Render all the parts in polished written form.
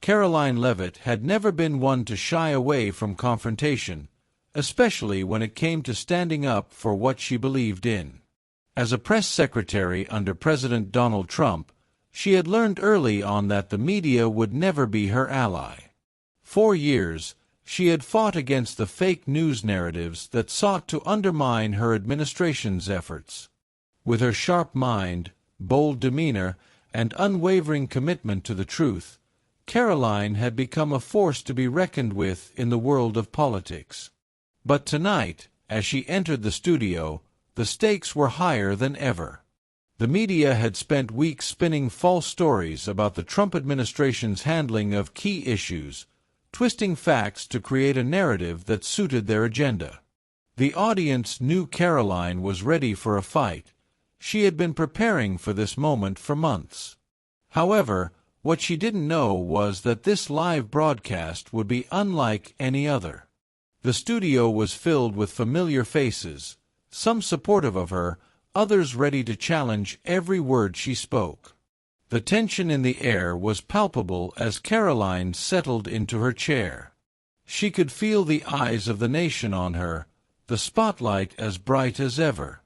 Karoline Leavitt had never been one to shy away from confrontation, especially when it came to standing up for what she believed in. As a press secretary under President Donald Trump, she had learned early on that the media would never be her ally. For years, she had fought against the fake news narratives that sought to undermine her administration's efforts. With her sharp mind, bold demeanor, and unwavering commitment to the truth, Karoline had become a force to be reckoned with in the world of politics. But tonight, as she entered the studio, the stakes were higher than ever. The media had spent weeks spinning false stories about the Trump administration's handling of key issues, twisting facts to create a narrative that suited their agenda. The audience knew Karoline was ready for a fight. She had been preparing for this moment for months. However, what she didn't know was that this live broadcast would be unlike any other. The studio was filled with familiar faces, some supportive of her, others ready to challenge every word she spoke. The tension in the air was palpable as Karoline settled into her chair. She could feel the eyes of the nation on her, the spotlight as bright as ever.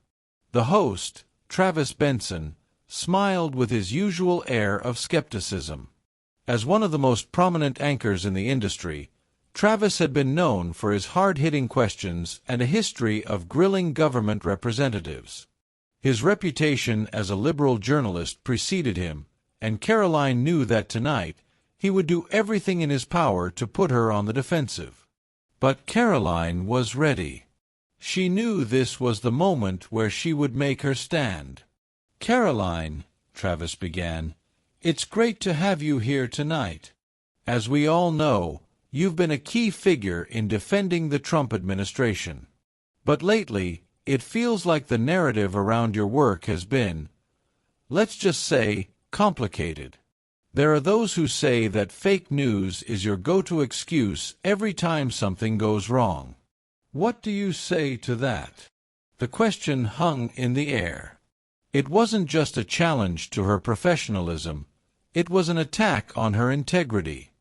The host, Travis Benson, smiled with his usual air of skepticism. As one of the most prominent anchors in the industry, Travis had been known for his hard-hitting questions and a history of grilling government representatives. His reputation as a liberal journalist preceded him, and Karoline knew that tonight he would do everything in his power to put her on the defensive. But Karoline was ready. She knew this was the moment where she would make her stand. "Karoline," Travis began, "it's great to have you here tonight. As we all know, you've been a key figure in defending the Trump administration. But lately, it feels like the narrative around your work has been, let's just say, complicated. There are those who say that fake news is your go-to excuse every time something goes wrong. What do you say to that?" The question hung in the air. It wasn't just a challenge to her professionalism, it was an attack on her integrity.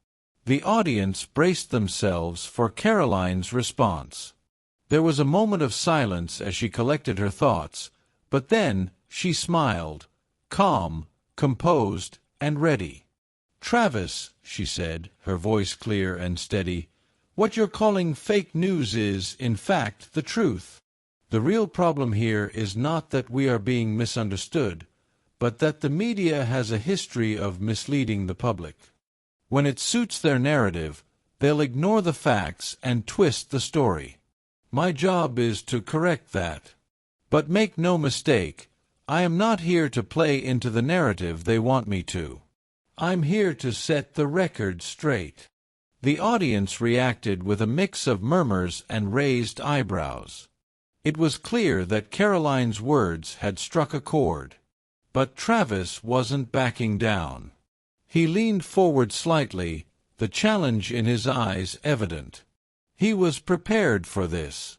The audience braced themselves for Karoline's response. There was a moment of silence as she collected her thoughts, but then she smiled, calm, composed, and ready. "Travis," she said, her voice clear and steady, "what you're calling fake news is, in fact, the truth. The real problem here is not that we are being misunderstood, but that the media has a history of misleading the public. When it suits their narrative, they'll ignore the facts and twist the story. My job is to correct that. But make no mistake, I am not here to play into the narrative they want me to. I'm here to set the record straight." The audience reacted with a mix of murmurs and raised eyebrows. It was clear that Karoline's words had struck a chord. But Travis wasn't backing down. He leaned forward slightly, the challenge in his eyes evident. He was prepared for this.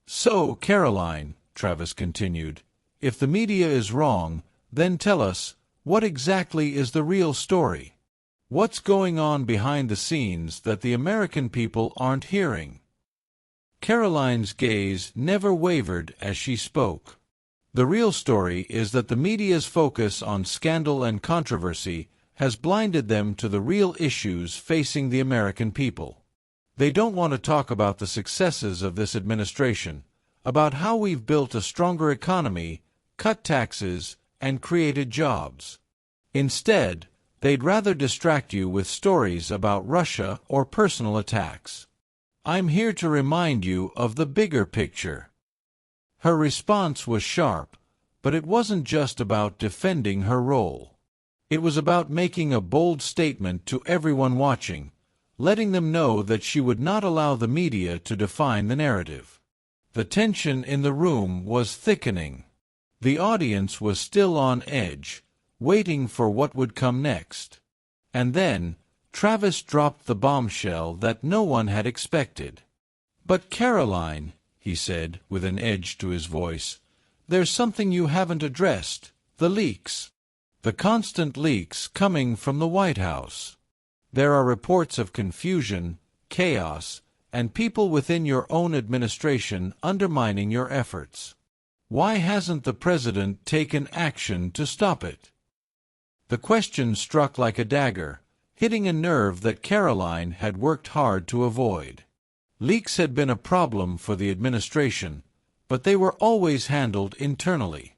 "So, Karoline," Travis continued, "if the media is wrong, then tell us, what exactly is the real story? What's going on behind the scenes that the American people aren't hearing?" Karoline's gaze never wavered as she spoke. "The real story is that the media's focus on scandal and controversy has blinded them to the real issues facing the American people. They don't want to talk about the successes of this administration, about how we've built a stronger economy, cut taxes, and created jobs. Instead, they'd rather distract you with stories about Russia or personal attacks. I'm here to remind you of the bigger picture." Her response was sharp, but it wasn't just about defending her role. It was about making a bold statement to everyone watching, letting them know that she would not allow the media to define the narrative. The tension in the room was thickening. The audience was still on edge, waiting for what would come next. And then, Travis dropped the bombshell that no one had expected. "But Karoline," he said, with an edge to his voice, "there's something you haven't addressed, the leaks. The constant leaks coming from the White House." There are reports of confusion, chaos, and people within your own administration undermining your efforts. Why hasn't the president taken action to stop it? The question struck like a dagger, hitting a nerve that Karoline had worked hard to avoid. Leaks had been a problem for the administration, but they were always handled internally.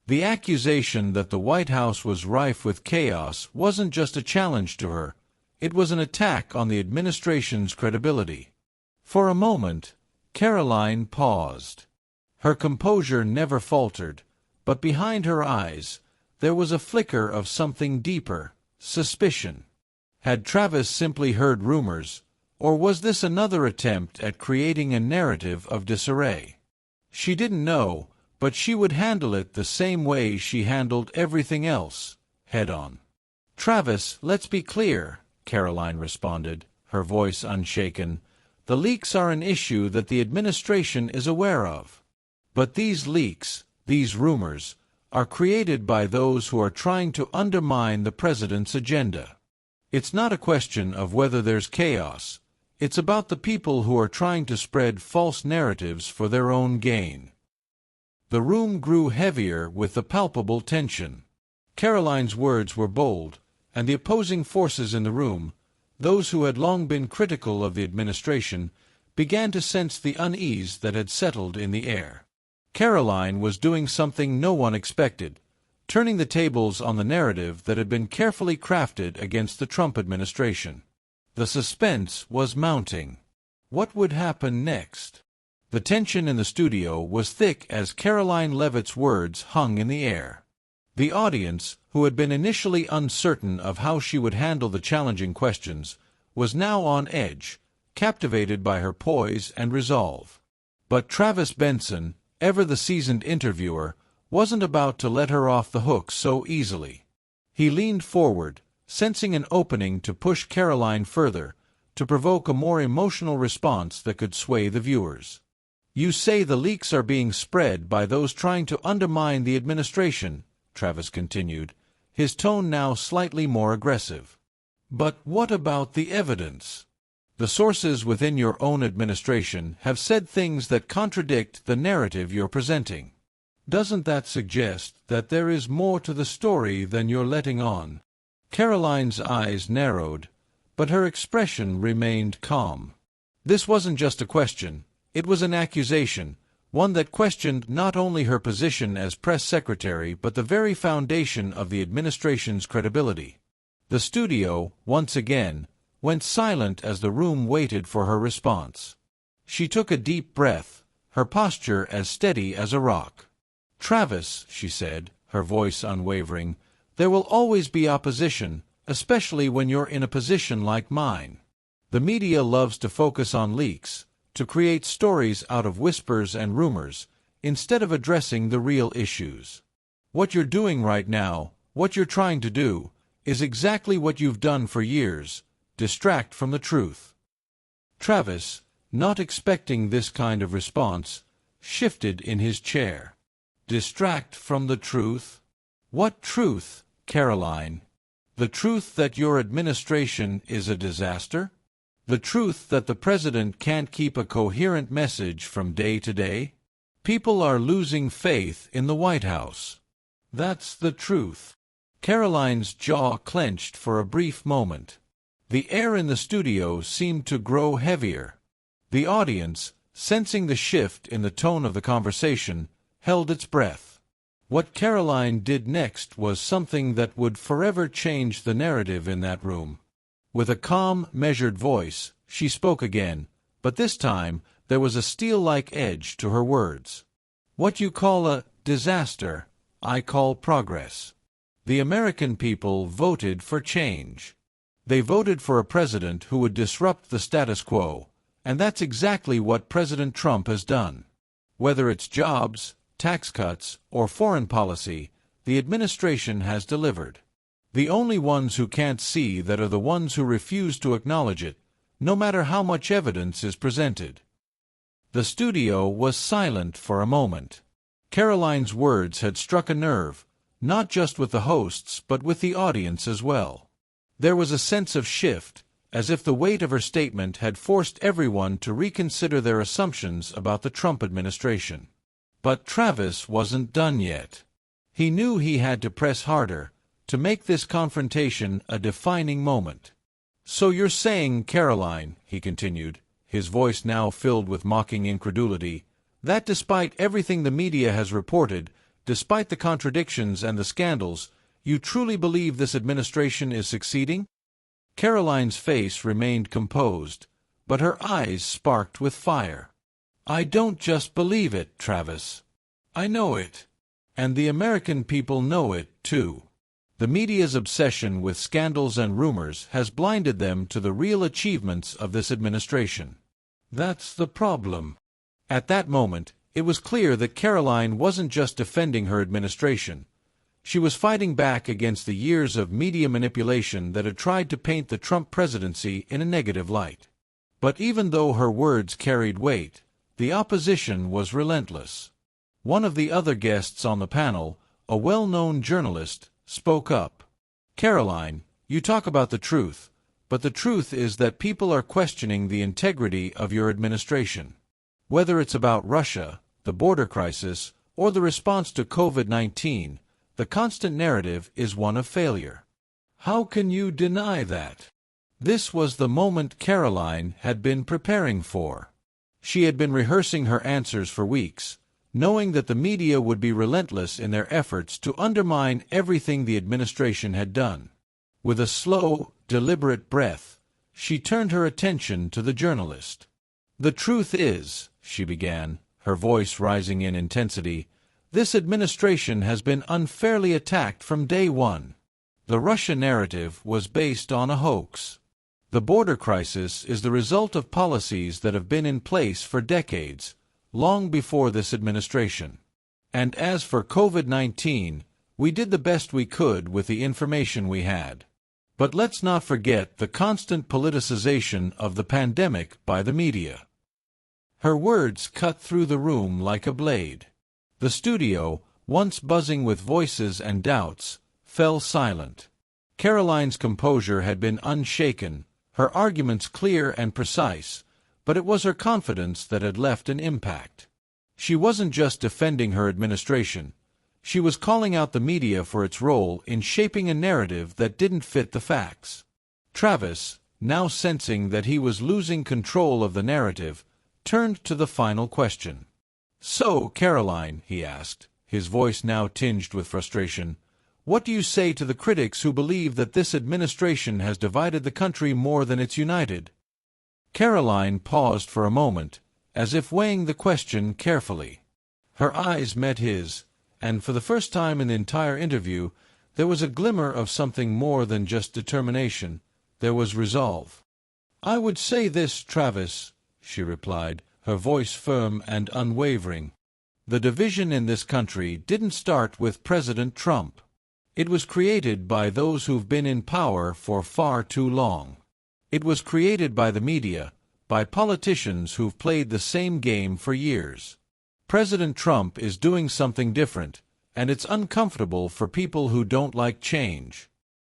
The accusation that the White House was rife with chaos wasn't just a challenge to her, it was an attack on the administration's credibility. For a moment, Karoline paused. Her composure never faltered, but behind her eyes, there was a flicker of something deeper, suspicion. Had Travis simply heard rumors, or was this another attempt at creating a narrative of disarray? She didn't know, but she would handle it the same way she handled everything else, head-on. "Travis, let's be clear," Karoline responded, her voice unshaken. "The leaks are an issue that the administration is aware of. But these leaks, these rumors, are created by those who are trying to undermine the president's agenda. It's not a question of whether there's chaos. It's about the people who are trying to spread false narratives for their own gain." The room grew heavier with the palpable tension. Karoline's words were bold, and the opposing forces in the room, those who had long been critical of the administration, began to sense the unease that had settled in the air. Karoline was doing something no one expected, turning the tables on the narrative that had been carefully crafted against the Trump administration. The suspense was mounting. What would happen next? The tension in the studio was thick as Karoline Leavitt's words hung in the air. The audience, who had been initially uncertain of how she would handle the challenging questions, was now on edge, captivated by her poise and resolve. But Travis Benson, ever the seasoned interviewer, wasn't about to let her off the hook so easily. He leaned forward, sensing an opening to push Karoline further, to provoke a more emotional response that could sway the viewers. "You say the leaks are being spread by those trying to undermine the administration," Travis continued, his tone now slightly more aggressive. "But what about the evidence? The sources within your own administration have said things that contradict the narrative you're presenting. Doesn't that suggest that there is more to the story than you're letting on?" Karoline's eyes narrowed, but her expression remained calm. This wasn't just a question, it was an accusation, one that questioned not only her position as press secretary but the very foundation of the administration's credibility. The studio, once again, went silent as the room waited for her response. She took a deep breath, her posture as steady as a rock. "Travis," she said, her voice unwavering, "there will always be opposition, especially when you're in a position like mine. The media loves to focus on leaks, to create stories out of whispers and rumors, instead of addressing the real issues. What you're doing right now, what you're trying to do, is exactly what you've done for years: distract from the truth." Travis, not expecting this kind of response, shifted in his chair. "Distract from the truth? What truth, Karoline? The truth that your administration is a disaster? The truth that the president can't keep a coherent message from day to day? People are losing faith in the White House. That's the truth." Karoline's jaw clenched for a brief moment. The air in the studio seemed to grow heavier. The audience, sensing the shift in the tone of the conversation, held its breath. What Karoline did next was something that would forever change the narrative in that room. With a calm, measured voice, she spoke again, but this time there was a steel-like edge to her words. "What you call a disaster, I call progress. The American people voted for change. They voted for a president who would disrupt the status quo, and that's exactly what President Trump has done. Whether it's jobs, tax cuts, or foreign policy, the administration has delivered. The only ones who can't see that are the ones who refuse to acknowledge it, no matter how much evidence is presented." The studio was silent for a moment. Karoline's words had struck a nerve, not just with the hosts but with the audience as well. There was a sense of shift, as if the weight of her statement had forced everyone to reconsider their assumptions about the Trump administration. But Travis wasn't done yet. He knew he had to press harder, to make this confrontation a defining moment. "So you're saying, Karoline," he continued, his voice now filled with mocking incredulity, "that despite everything the media has reported, despite the contradictions and the scandals, you truly believe this administration is succeeding?" Karoline's face remained composed, but her eyes sparked with fire. "I don't just believe it, Travis. I know it. And the American people know it, too. The media's obsession with scandals and rumors has blinded them to the real achievements of this administration. That's the problem." At that moment, it was clear that Karoline wasn't just defending her administration. She was fighting back against the years of media manipulation that had tried to paint the Trump presidency in a negative light. But even though her words carried weight, the opposition was relentless. One of the other guests on the panel, a well-known journalist, spoke up. "Karoline, you talk about the truth, but the truth is that people are questioning the integrity of your administration. Whether it's about Russia, the border crisis, or the response to COVID-19, the constant narrative is one of failure. How can you deny that?" This was the moment Karoline had been preparing for. She had been rehearsing her answers for weeks, knowing that the media would be relentless in their efforts to undermine everything the administration had done. With a slow, deliberate breath, she turned her attention to the journalist. "The truth is," she began, her voice rising in intensity, "this administration has been unfairly attacked from day one. The Russia narrative was based on a hoax. The border crisis is the result of policies that have been in place for decades, long before this administration. And as for COVID-19, we did the best we could with the information we had. But let's not forget the constant politicization of the pandemic by the media." Her words cut through the room like a blade. The studio, once buzzing with voices and doubts, fell silent. Karoline's composure had been unshaken, her arguments clear and precise, but it was her confidence that had left an impact. She wasn't just defending her administration. She was calling out the media for its role in shaping a narrative that didn't fit the facts. Travis, now sensing that he was losing control of the narrative, turned to the final question. "So, Karoline," he asked, his voice now tinged with frustration, "what do you say to the critics who believe that this administration has divided the country more than it's united?" Karoline paused for a moment, as if weighing the question carefully. Her eyes met his, and for the first time in the entire interview, there was a glimmer of something more than just determination. There was resolve. "I would say this, Travis," she replied, her voice firm and unwavering. "The division in this country didn't start with President Trump. It was created by those who've been in power for far too long. It was created by the media, by politicians who've played the same game for years. President Trump is doing something different, and it's uncomfortable for people who don't like change.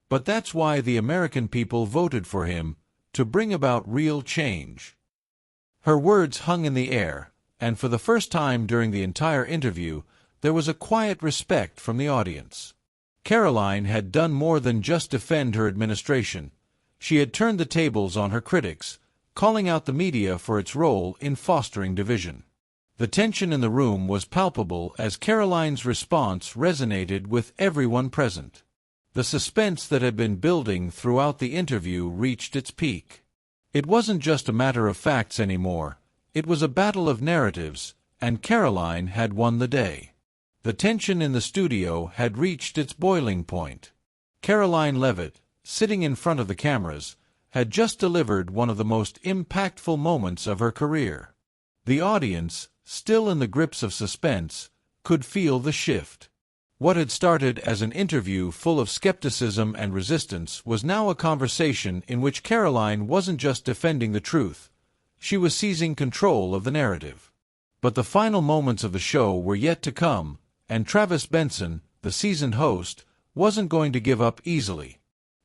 But that's why the American people voted for him, to bring about real change." Her words hung in the air, and for the first time during the entire interview, there was a quiet respect from the audience. Karoline had done more than just defend her administration. She had turned the tables on her critics, calling out the media for its role in fostering division. The tension in the room was palpable as Karoline's response resonated with everyone present. The suspense that had been building throughout the interview reached its peak. It wasn't just a matter of facts anymore. It was a battle of narratives, and Karoline had won the day. The tension in the studio had reached its boiling point. Karoline Leavitt, sitting in front of the cameras, had just delivered one of the most impactful moments of her career. The audience, still in the grips of suspense, could feel the shift. What had started as an interview full of skepticism and resistance was now a conversation in which Karoline wasn't just defending the truth. She was seizing control of the narrative. But the final moments of the show were yet to come, and Travis Benson, the seasoned host, wasn't going to give up easily.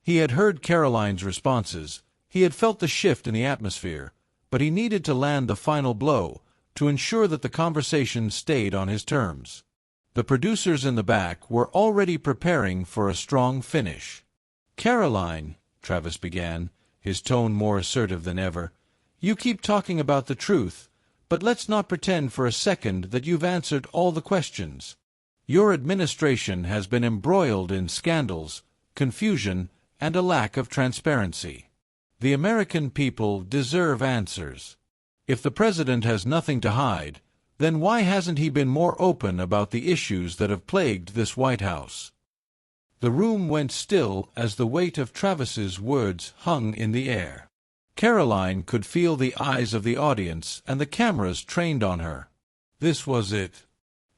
He had heard Karoline's responses, he had felt the shift in the atmosphere, but he needed to land the final blow, to ensure that the conversation stayed on his terms. The producers in the back were already preparing for a strong finish. "Karoline," Travis began, his tone more assertive than ever, "you keep talking about the truth, but let's not pretend for a second that you've answered all the questions. Your administration has been embroiled in scandals, confusion, and a lack of transparency. The American people deserve answers. If the president has nothing to hide, then why hasn't he been more open about the issues that have plagued this White House?" The room went still as the weight of Travis's words hung in the air. Karoline could feel the eyes of the audience and the cameras trained on her. This was it.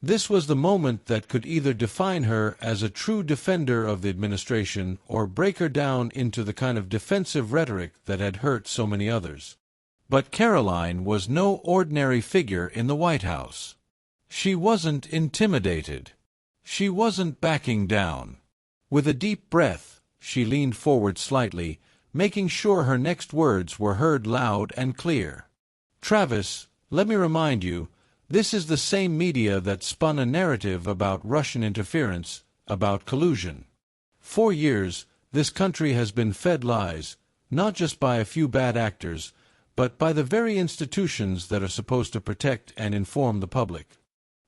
This was the moment that could either define her as a true defender of the administration or break her down into the kind of defensive rhetoric that had hurt so many others. But Karoline was no ordinary figure in the White House. She wasn't intimidated. She wasn't backing down. With a deep breath, she leaned forward slightly, making sure her next words were heard loud and clear. "Travis, let me remind you, this is the same media that spun a narrative about Russian interference, about collusion. For years, this country has been fed lies, not just by a few bad actors, but by the very institutions that are supposed to protect and inform the public.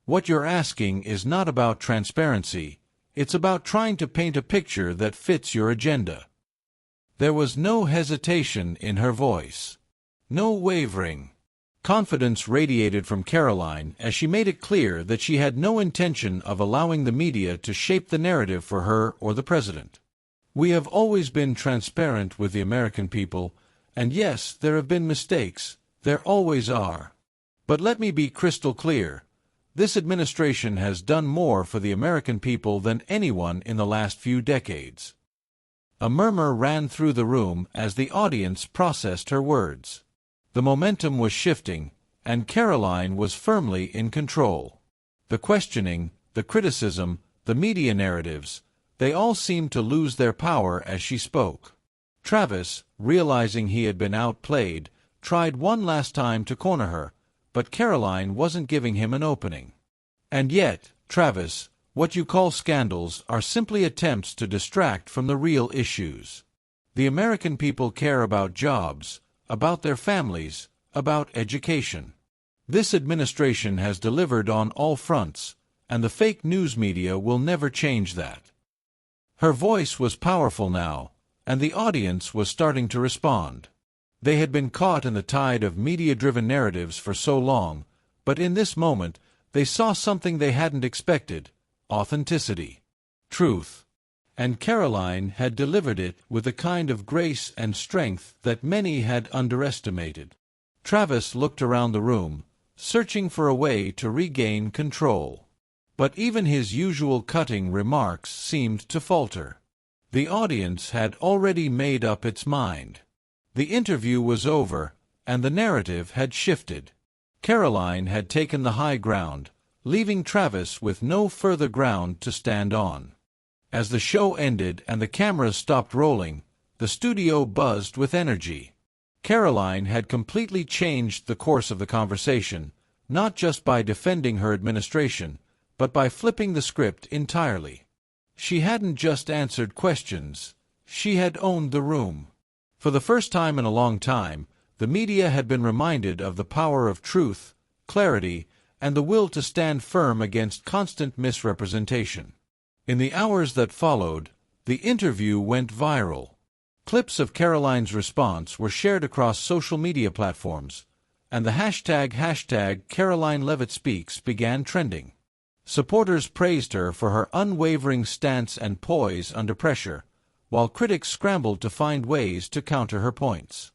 What you're asking is not about transparency, it's about trying to paint a picture that fits your agenda." There was no hesitation in her voice. No wavering. Confidence radiated from Karoline as she made it clear that she had no intention of allowing the media to shape the narrative for her or the president. "We have always been transparent with the American people, and yes, there have been mistakes, there always are. But let me be crystal clear. This administration has done more for the American people than anyone in the last few decades." A murmur ran through the room as the audience processed her words. The momentum was shifting, and Karoline was firmly in control. The questioning, the criticism, the media narratives, they all seemed to lose their power as she spoke. Travis, realizing he had been outplayed, tried one last time to corner her, but Karoline wasn't giving him an opening. "And yet, Travis, what you call scandals are simply attempts to distract from the real issues. The American people care about jobs, about their families, about education. This administration has delivered on all fronts, and the fake news media will never change that." Her voice was powerful now, and the audience was starting to respond. They had been caught in the tide of media-driven narratives for so long, but in this moment they saw something they hadn't expected: authenticity, truth. And Karoline had delivered it with a kind of grace and strength that many had underestimated. Travis looked around the room, searching for a way to regain control. But even his usual cutting remarks seemed to falter. The audience had already made up its mind. The interview was over, and the narrative had shifted. Karoline had taken the high ground, leaving Travis with no further ground to stand on. As the show ended and the cameras stopped rolling, the studio buzzed with energy. Karoline had completely changed the course of the conversation, not just by defending her administration, but by flipping the script entirely. She hadn't just answered questions, she had owned the room. For the first time in a long time, the media had been reminded of the power of truth, clarity, and the will to stand firm against constant misrepresentation. In the hours that followed, the interview went viral. Clips of Karoline's response were shared across social media platforms, and the hashtag Karoline Leavitt Speaks began trending. Supporters praised her for her unwavering stance and poise under pressure, while critics scrambled to find ways to counter her points.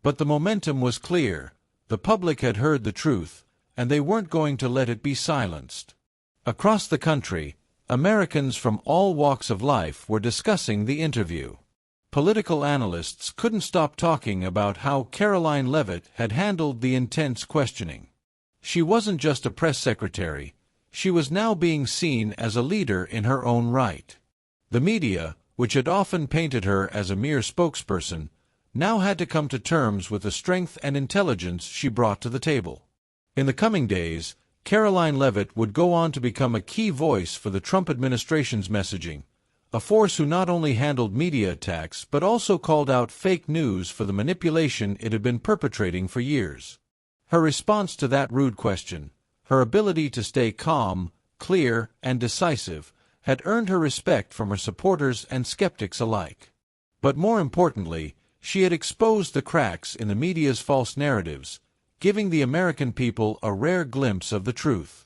But the momentum was clear. The public had heard the truth, and they weren't going to let it be silenced. Across the country, Americans from all walks of life were discussing the interview. Political analysts couldn't stop talking about how Karoline Leavitt had handled the intense questioning. She wasn't just a press secretary, she was now being seen as a leader in her own right. The media, which had often painted her as a mere spokesperson, now had to come to terms with the strength and intelligence she brought to the table. In the coming days, Karoline Leavitt would go on to become a key voice for the Trump administration's messaging, a force who not only handled media attacks but also called out fake news for the manipulation it had been perpetrating for years. Her response to that rude question, her ability to stay calm, clear, and decisive, had earned her respect from her supporters and skeptics alike. But more importantly, she had exposed the cracks in the media's false narratives, giving the American people a rare glimpse of the truth.